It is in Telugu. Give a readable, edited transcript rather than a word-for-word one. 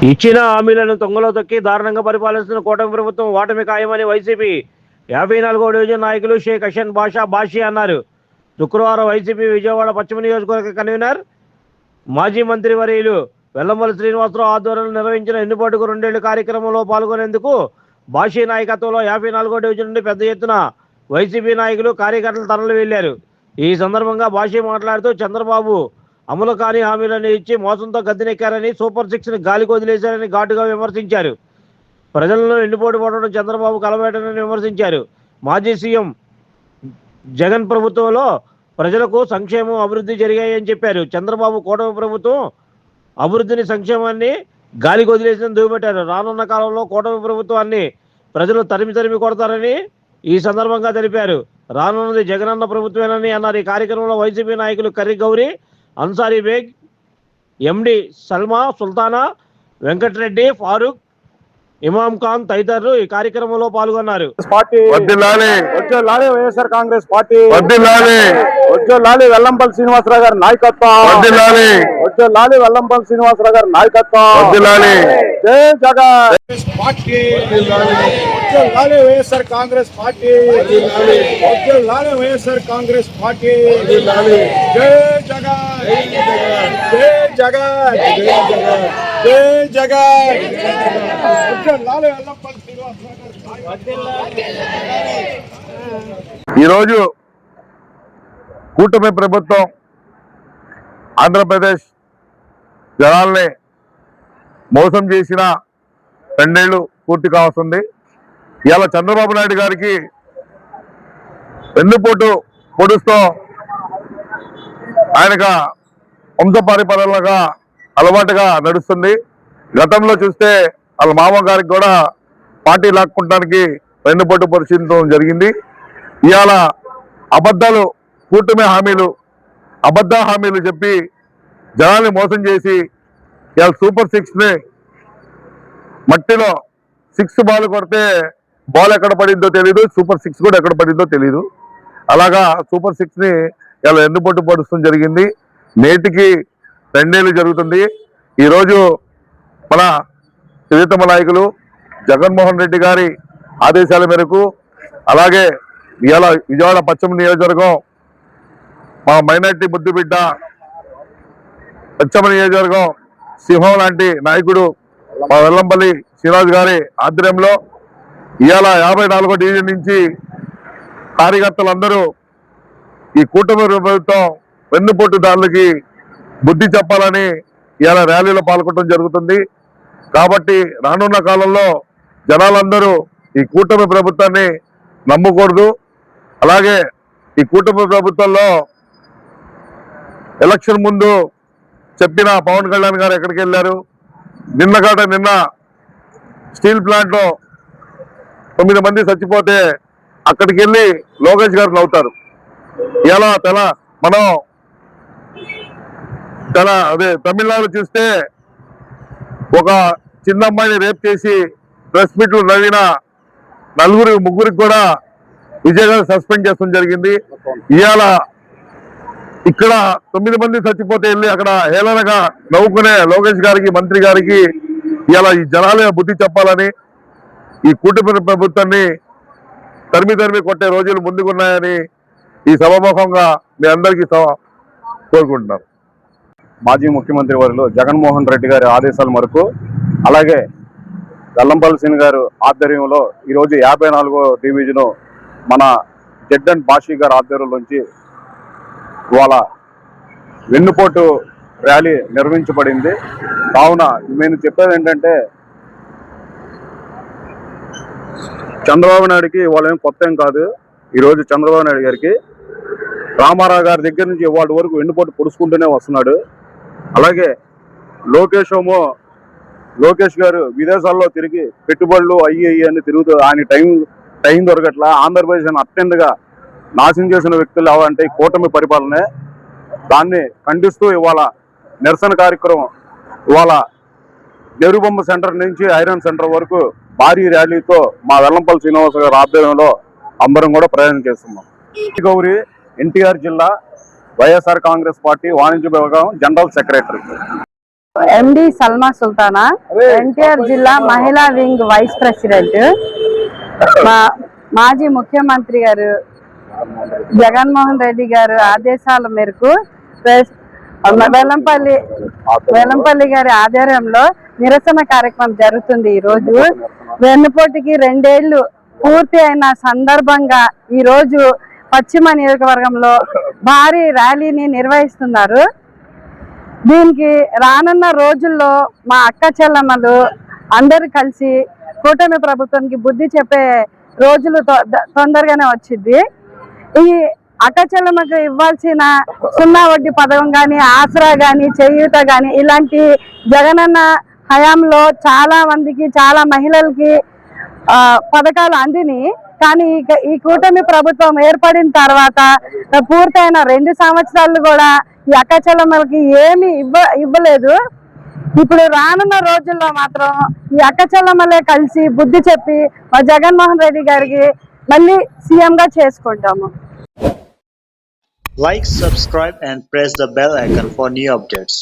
ఇచ్చిన హామీలను తొంగలో తొక్కి దారుణంగా పరిపాలిస్తున్న కూటమి ప్రభుత్వం ఓటమి ఖాయమని వైసీపీ 54వ డివిజన్ నాయకులు షేక్ హసన్ బాషీ అన్నారు. శుక్రవారం వైసీపీ విజయవాడ పశ్చిమ నియోజకవర్గ కన్వీనర్ మాజీ మంత్రి వర్యులు వెల్లంపల్లి శ్రీనివాసరావు ఆధ్వర్యంలో నిర్వహించిన ఎన్నిపాటుకు 2 ఏళ్ల కార్యక్రమంలో పాల్గొనేందుకు బాషీ నాయకత్వంలో 54వ డివిజన్ నుండి పెద్ద ఎత్తున వైసీపీ నాయకులు కార్యకర్తలు తరలి వెళ్లారు. ఈ సందర్భంగా బాషీ మాట్లాడుతూ చంద్రబాబు అమలు కాని హామీలను ఇచ్చి మోసంతో గద్దెనెక్కారని, సూపర్ 6ని గాలికి వదిలేశారని ఘాటుగా విమర్శించారు. ప్రజలను ఎండిపోటు పడడం చంద్రబాబు కలబెట్టనని విమర్శించారు. మాజీ సీఎం జగన్ ప్రభుత్వంలో ప్రజలకు సంక్షేమం అభివృద్ధి జరిగాయని చెప్పారు. చంద్రబాబు కూటమి ప్రభుత్వం అభివృద్ధిని సంక్షేమాన్ని గాలికి వదిలేసిన దుయ్యబట్టారు. రానున్న కాలంలో కూటమి ప్రభుత్వాన్ని ప్రజలు తరిమి కొడతారని ఈ సందర్భంగా తెలిపారు. రానున్నది జగనన్న ప్రభుత్వేనని అన్నారు. ఈ కార్యక్రమంలో వైసీపీ నాయకులు కర్రి గౌరీ, అన్సారీ బేగ్, ఎండి సల్మా సుల్తానా, వెంకటరెడ్డి, ఫారూక్, ఇమాం ఖాన్ తదితరులు ఈ కార్యక్రమంలో పాల్గొన్నారు. వైఎస్ఆర్ కాంగ్రెస్ పార్టీ వెల్లంపల్లి శ్రీనివాసరావు గారి నాయకత్వం, వెల్లంపల్లి శ్రీనివాసరావు గారి నాయకత్వం, జై Jagan party, YSR Congress party, YSR Congress party, జై జగన్, జై జగన్, జై జగన్. ఈరోజు కూటమి ప్రభుత్వం ఆంధ్రప్రదేశ్ జనాల్ని మోసం చేసిన 2 ఏళ్లు పూర్తి కావస్తుంది. ఇవాళ చంద్రబాబు నాయుడు గారికి వెన్నుపోటు పొడుస్తూ ఆయనకు వంశ పరిపాలనగా అలవాటుగా నడుస్తుంది. గతంలో చూస్తే వాళ్ళ మామ గారికి కూడా పార్టీ లాక్కుంటానికి వెన్నుపోటు పరిశీలించడం జరిగింది. ఇవాళ అబద్ధాలు, కూటమి హామీలు, అబద్ధ హామీలు చెప్పి జనాల్ని మోసం చేసి ఇవాళ సూపర్ 6ని మట్టిలో 6 బాల్ కొడితే బాల్ ఎక్కడ పడిందో తెలీదు, సూపర్ 6 కూడా ఎక్కడ పడిందో తెలీదు. అలాగా సూపర్ 6ని ఇలా ఎన్నుపోటు పడుస్తూ జరిగింది. నేటికి 2 ఏళ్లు జరుగుతుంది. ఈరోజు మన ప్రియతమ నాయకులు జగన్మోహన్ రెడ్డి గారి ఆదేశాల మేరకు, అలాగే ఇవాళ విజయవాడ పశ్చిమ నియోజకవర్గం మా మైనార్టీ ముద్దుబిడ్డ పశ్చిమ నియోజకవర్గం సింహం లాంటి నాయకుడు మా వెల్లంపల్లి శ్రీనివాస్ గారి ఆధ్వర్యంలో ఇవాళ 54వ డివిజన్ నుంచి కార్యకర్తలందరూ ఈ కూటమి ప్రభుత్వం వెన్నుపోటుదారులకి బుద్ధి చెప్పాలని ఇవాళ ర్యాలీలో పాల్గొనడం జరుగుతుంది. కాబట్టి రానున్న కాలంలో జనాలందరూ ఈ కూటమి ప్రభుత్వాన్ని నమ్మకూడదు. అలాగే ఈ కూటమి ప్రభుత్వంలో ఎలక్షన్ ముందు చెప్పిన పవన్ కళ్యాణ్ గారు ఎక్కడికి వెళ్ళారు? నిన్న స్టీల్ ప్లాంట్లో 9 మంది చచ్చిపోతే అక్కడికి వెళ్ళి లోకేష్ గారు నవ్వుతారు. ఇలా మనం తమిళనాడు చూస్తే ఒక చిన్న అమ్మాయిని రేప్ చేసి ప్రెస్ మీట్లు నవ్విన ముగ్గురికి కూడా విజయ్ గారు సస్పెండ్ చేస్తడం జరిగింది. ఇవాళ ఇక్కడ 9 మంది చచ్చిపోతే వెళ్ళి అక్కడ హేళనగా నవ్వుకునే లోకేష్ గారికి, మంత్రి గారికి ఇవాళ ఈ జనాలే బుద్ధి చెప్పాలని, ఈ కూటమి ప్రభుత్వాన్ని తరిమి కొట్టే రోజులు ముందుకున్నాయని ఈ సభాముఖంగా మీ అందరికీ కోరుకుంటున్నారు. మాజీ ముఖ్యమంత్రి వర్యులు జగన్మోహన్ రెడ్డి గారి ఆదేశాల మేరకు, అలాగే వెల్లంపల్లి శ్రీని గారు ఆధ్వర్యంలో ఈరోజు 54వ డివిజను మన జడ్డన్ బాషీ గారి ఆధ్వర్యంలో నుంచి ఇవాళ వెన్నుపోటు ర్యాలీ నిర్వహించబడింది. కావున నేను చెప్పేది ఏంటంటే, చంద్రబాబు నాయుడికి ఇవాళ ఏం కొత్త ఏం కాదు. ఈరోజు చంద్రబాబు నాయుడు గారికి రామారావు గారి దగ్గర నుంచి ఇవాళ వరకు వెన్నుపోటు పొడుచుకుంటూనే వస్తున్నాడు. అలాగే లోకేష్ గారు విదేశాల్లో తిరిగి పెట్టుబడులు అయ్యి అని తిరుగుతూ ఆయన టైం దొరకట్లా. ఆంధ్రప్రదేశ్ అత్యంతగా నాశనం చేసిన వ్యక్తులు అవంటే కూటమి పరిపాలనే. దాన్ని ఖండిస్తూ ఇవాళ నిరసన కార్యక్రమం ఇవాళ దేవుబొమ్మ సెంటర్ నుంచి ఐరన్ సెంటర్ వరకు భారీ ర్యాలీతో మా వెల్లంపల్లి శ్రీనివాస గారి ఆధ్వర్యంలో అందరం కూడా ప్రయాణం చేస్తున్నాం. గౌరీ, ఎన్టీఆర్ జిల్లా వైఎస్ఆర్ కాంగ్రెస్ పార్టీ వాణిజ్య విభాగం జనరల్ సెక్రటరీ. ఎండి సల్మా సుల్తానా, ఎన్టీఆర్ జిల్లా మహిళా వింగ్ వైస్ ప్రెసిడెంట్. మాజీ ముఖ్యమంత్రి గారు జగన్మోహన్ రెడ్డి గారు ఆదేశాల మేరకు వెల్లంపల్లి గారి ఆధ్వర్యంలో నిరసన కార్యక్రమం జరుగుతుంది. ఈ రోజు వెన్నుపోటుకి 2 ఏళ్లు పూర్తి అయిన సందర్భంగా ఈ రోజు పశ్చిమ నియోజకవర్గంలో భారీ ర్యాలీని నిర్వహిస్తున్నారు. దీనికి రానున్న రోజుల్లో మా అక్క చెల్లెమ్మలు అందరూ కలిసి కూటమి ప్రభుత్వానికి బుద్ధి చెప్పే రోజులు తొందరగానే వచ్చింది. ఈ అక్క చెల్లెమ్మకు ఇవ్వాల్సిన 0 వడ్డీ పథకం కానీ, ఆసరా కానీ, చేయూత కానీ ఇలాంటి జగనన్న హయాంలో చాలా మందికి, చాలా మహిళలకి పథకాలు అందినాయి. కానీ ఈ కూటమి ప్రభుత్వం ఏర్పడిన తర్వాత పూర్తయిన 2 సంవత్సరాలు కూడా ఈ అక్క చెల్లెమ్మలకి ఏమి ఇవ్వలేదు. ఇప్పుడు రానున్న రోజుల్లో మాత్రం ఈ అక్క చెల్లెమ్మలే కలిసి బుద్ధి చెప్పి మా జగన్మోహన్ రెడ్డి గారికి మళ్ళీ సీఎం గా చేసుకుంటాము. Like, subscribe and press the bell icon for new updates.